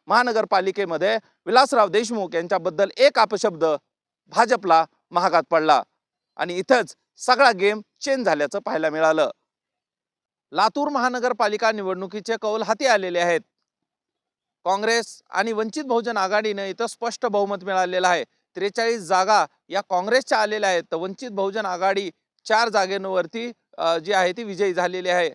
महानगरपालिकेमध्ये विलासराव देशमुख यांच्याबद्दल एक अपशब्द भाजपला महागात पडला आणि इथंच सगळा गेम चेंज झाल्याचं पाहायला मिळालं। लातूर महानगरपालिका निवडणुकीचे कौल हाती आलेले आहेत। काँग्रेस आणि वंचित बहुजन आघाडीने इथं स्पष्ट बहुमत मिळालेलं आहे। 43 जागा या काँग्रेसच्या आलेल्या आहेत, तर वंचित बहुजन आघाडी 4 जागेंवरती जी आहे ती विजयी झालेली आहे।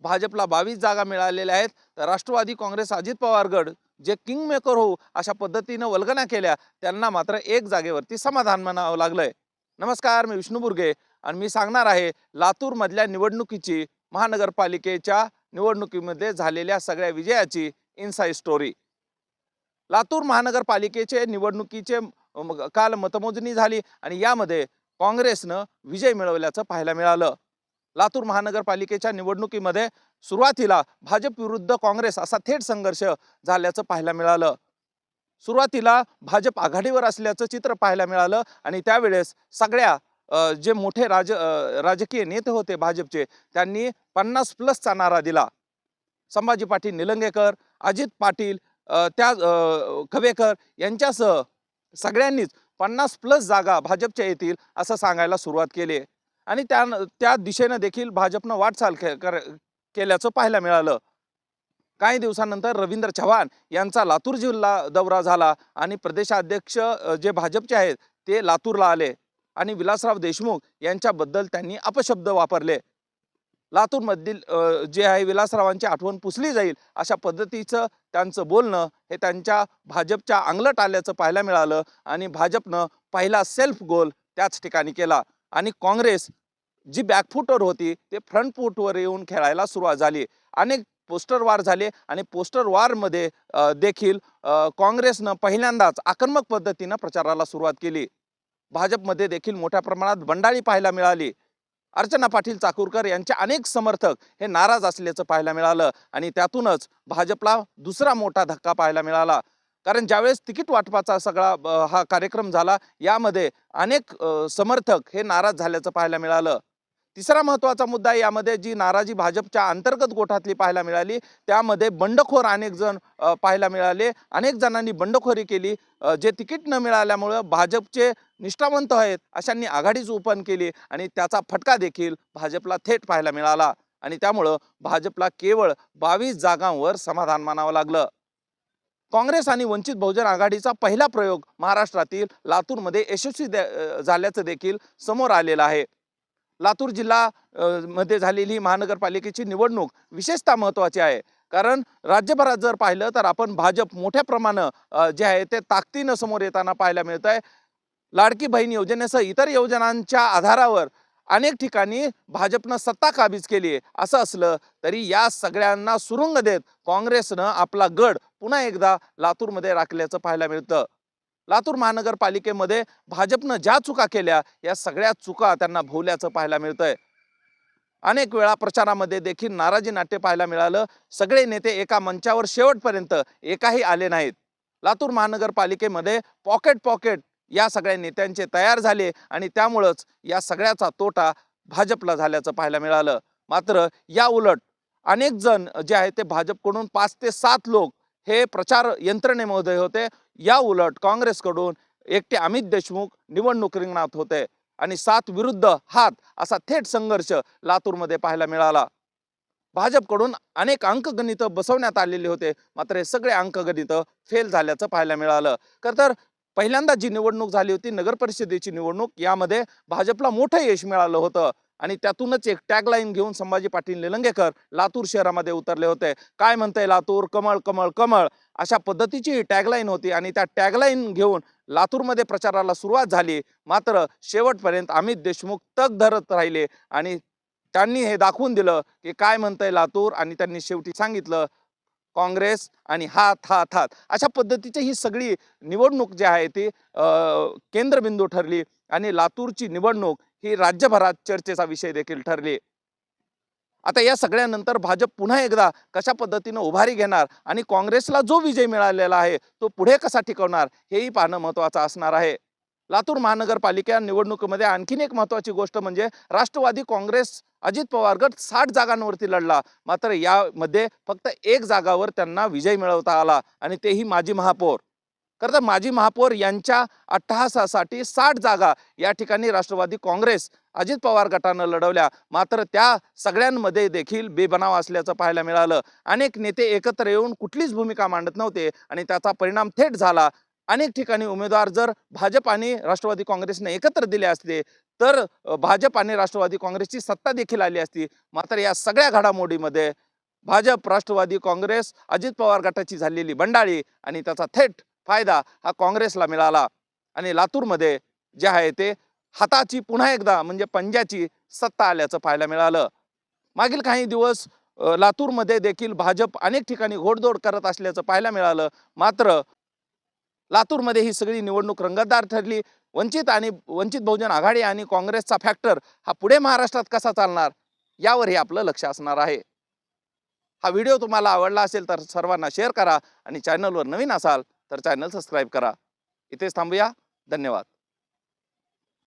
भाजपला 22 जागा मिळालेल्या आहेत, तर राष्ट्रवादी काँग्रेस अजित पवार गट जे किंग मेकर होऊ अशा पद्धतीने वल्गना केल्या, त्यांना मात्र 1 जागेवरती समाधान मानावं लागलंय। नमस्कार, मी विष्णू बुर्गे आणि मी सांगणार आहे लातूर मधल्या निवडणुकीची, महानगरपालिकेच्या निवडणुकीमध्ये झालेल्या सगळ्या विजयाची इनसाइड स्टोरी। लातूर महानगरपालिकेचे निवडणुकीचे काल मतमोजणी झाली आणि यामध्ये काँग्रेसनं विजय मिळवल्याचं पाहायला मिळालं। लातूर महानगरपालिकेच्या निवडणुकीमध्ये सुरुवातीला भाजप विरुद्ध काँग्रेस असा थेट संघर्ष झाल्याचं पाहायला मिळालं। सुरुवातीला भाजप आघाडीवर असल्याचं चित्र पाहायला मिळालं आणि त्यावेळेस सगळ्या जे मोठे राजकीय नेते होते भाजपचे, त्यांनी 50+ चा नारा दिला। संभाजी पाटील निलंगेकर, अजित पाटील, खवेकर यांच्यासह सगळ्यांनीच 50+ जागा भाजपच्या येतील असं सांगायला सुरुवात केली आणि त्या दिशेने देखील भाजपनं वाटचाल केल्याचं पाहायला मिळालं। काही दिवसानंतर रवींद्र चव्हाण यांचा लातूर जिल्हा दौरा झाला आणि प्रदेशाध्यक्ष जे भाजपचे आहेत ते लातूरला आले आणि विलासराव देशमुख यांच्याबद्दल त्यांनी अपशब्द वापरले। लातूर मधील जे आहे विलासरावांची आठवण पुसली जाईल अशा पद्धतीचं त्यांचं बोलणं हे त्यांच्या भाजपच्या अंगलट आल्याचं पाहायला मिळालं आणि भाजपनं पहिला सेल्फ गोल त्याच ठिकाणी केला आणि काँग्रेस जी बॅकफूटवर होती ते फ्रंट फूटवर येऊन खेळायला सुरुवात झाली। अनेक पोस्टर वार झाले आणि पोस्टर वार मध्ये देखील काँग्रेसनं पहिल्यांदाच आक्रमक पद्धतीने प्रचाराला सुरुवात केली। भाजपमध्ये देखील मोठ्या प्रमाणात बंडाळी पाहायला मिळाली। अर्चना पाटील चाकूरकर यांचे अनेक समर्थक हे नाराज असल्याचं पाहायला मिळालं आणि त्यातूनच भाजपला दुसरा मोठा धक्का पाहायला मिळाला। कारण ज्यावेळेस तिकीट वाटपाचा सगळा हा कार्यक्रम झाला, यामध्ये अनेक समर्थक हे नाराज झाल्याचं पाहायला मिळालं। तिसरा महत्त्वाचा मुद्दा यामध्ये जी नाराजी भाजपच्या अंतर्गत गोठातली पाहायला मिळाली, त्यामध्ये बंडखोर अनेक जण पाहायला मिळाले। अनेक जणांनी बंडखोरी केली। जे तिकीट न मिळाल्यामुळे भाजपचे निष्ठावंत आहेत अशांनी आघाडीच ओपन केली आणि त्याचा फटका देखील भाजपला थेट पाहायला मिळाला आणि त्यामुळे भाजपला केवळ 22 जागांवर समाधान मानावं लागलं। काँग्रेस आणि वंचित बहुजन आघाडीचा पहिला प्रयोग महाराष्ट्रातील लातूरमध्ये यशस्वी झाल्याचं देखील समोर आलेलं आहे। लातूर जिल्हा मध्ये झालेली महानगरपालिकेची निवडणूक विशेषतः महत्त्वाची आहे, कारण राज्यभरात जर पाहिलं तर आपण भाजप मोठ्या प्रमाणात जे आहे ते ताकदीनं समोर येताना पाहायला मिळतंय। लाडकी बहीण योजनेसह इतर योजनांच्या आधारावर अनेक ठिकाणी भाजपनं सत्ता काबीज केली आहे। असं असलं तरी या सगळ्यांना सुरुंग देत काँग्रेसनं आपला गड पुन्हा एकदा लातूरमध्ये राखल्याचं पाहायला मिळतं। लातूर महानगरपालिकेमध्ये भाजपनं ज्या चुका केल्या या सगळ्या चुका त्यांना भोवल्याचं पाहायला मिळतंय। अनेक वेळा प्रचारामध्ये देखील नाराजी नाट्य पाहायला मिळालं। सगळे नेते एका मंचावर शेवटपर्यंत एकाही आले नाहीत। लातूर महानगरपालिकेमध्ये पॉकेट या सगळ्या नेत्यांचे तयार झाले आणि त्यामुळेच या सगळ्याचा तोटा भाजपला झाल्याचं पाहायला मिळालं। मात्र या उलट अनेक जण जे आहेत ते भाजपकडून 5 ते 7 लोक हे प्रचार यंत्रणेमध्ये होते। या उलट काँग्रेसकडून एकटे अमित देशमुख निवडणूक रिंगणात होते आणि 7 विरुद्ध हात असा थेट संघर्ष लातूरमध्ये पाहायला मिळाला। भाजपकडून अनेक अंकगणित बसवण्यात आलेले होते, मात्र हे सगळे अंकगणित फेल झाल्याचं पाहायला मिळालं। तर पहिल्यांदा जी निवडणूक झाली होती नगर परिषदेची निवडणूक, यामध्ये भाजपला मोठं यश मिळालं होतं आणि त्यातूनच एक टॅगलाईन घेऊन संभाजी पाटील निलंगेकर लातूर शहरामध्ये उतरले होते। काय म्हणतंय लातूर, कमळ कमळ कमळ अशा पद्धतीची ही टॅगलाईन होती आणि त्या टॅगलाईन घेऊन लातूरमध्ये प्रचाराला सुरुवात झाली। मात्र शेवटपर्यंत अमित देशमुख तग धरत राहिले आणि त्यांनी हे दाखवून दिलं की काय म्हणतंय लातूर आणि त्यांनी शेवटी सांगितलं काँग्रेस आणि हात हात हात अशा पद्धतीची ही सगळी निवडणूक जी आहे ती केंद्रबिंदू ठरली आणि लातूरची निवडणूक ही राज्यभरात चर्चेचा विषय देखील ठरली। आता या सगळ्यानंतर भाजप पुन्हा एकदा कशा पद्धतीने उभारी घेणार आणि काँग्रेसला जो विजय मिळालेला आहे तो पुढे कसा टिकवणार हेही पाहणं महत्त्वाचं असणार आहे। लातूर महानगरपालिका निवडणुकीमध्ये आणखीन एक महत्त्वाची गोष्ट म्हणजे राष्ट्रवादी काँग्रेस अजित पवार गट 60 जागांवरती लढला, मात्र यामध्ये फक्त 1 जागावर त्यांना विजय मिळवता आला आणि तेही माजी महापौर. खरं तर माजी महापौर यांच्या अट्टहासासाठी 60 जागा या ठिकाणी राष्ट्रवादी काँग्रेस अजित पवार गटानं लढवल्या, मात्र त्या सगळ्यांमध्ये देखील बेबनाव असल्याचं पाहायला मिळालं. अनेक नेते एकत्र येऊन कुठलीच भूमिका मांडत नव्हते आणि त्याचा परिणाम थेट झाला. अनेक ठिकाणी उमेदवार जर भाजप आणि राष्ट्रवादी काँग्रेसने एकत्र दिले असते तर भाजप आणि राष्ट्रवादी काँग्रेसची सत्ता देखील आली असती. मात्र या सगळ्या घडामोडीमध्ये भाजप, राष्ट्रवादी काँग्रेस, अजित पवार गटाची झालेली बंडाळी आणि त्याचा थेट फायदा हा काँग्रेसला मिळाला आणि लातूरमध्ये जे आहे ते हाताची पुन्हा एकदा म्हणजे पंजाची सत्ता आल्याचं पाहायला मिळालं. मागील काही दिवस लातूरमध्ये देखील भाजप अनेक ठिकाणी घोडदौड करत असल्याचं पाहायला मिळालं. मात्र लातूरमध्ये ही सगळी निवडणूक रंगतदार ठरली. वंचित बहुजन आघाडी आणि काँग्रेसचा फॅक्टर हा पुढे महाराष्ट्रात कसा चालणार यावर हे आपलं लक्ष असणार आहे. हा व्हिडिओ तुम्हाला आवडला असेल तर सर्वांना शेअर करा आणि चॅनलवर नवीन असाल तर चॅनल सबस्क्राईब करा. इथेच थांबूया. धन्यवाद.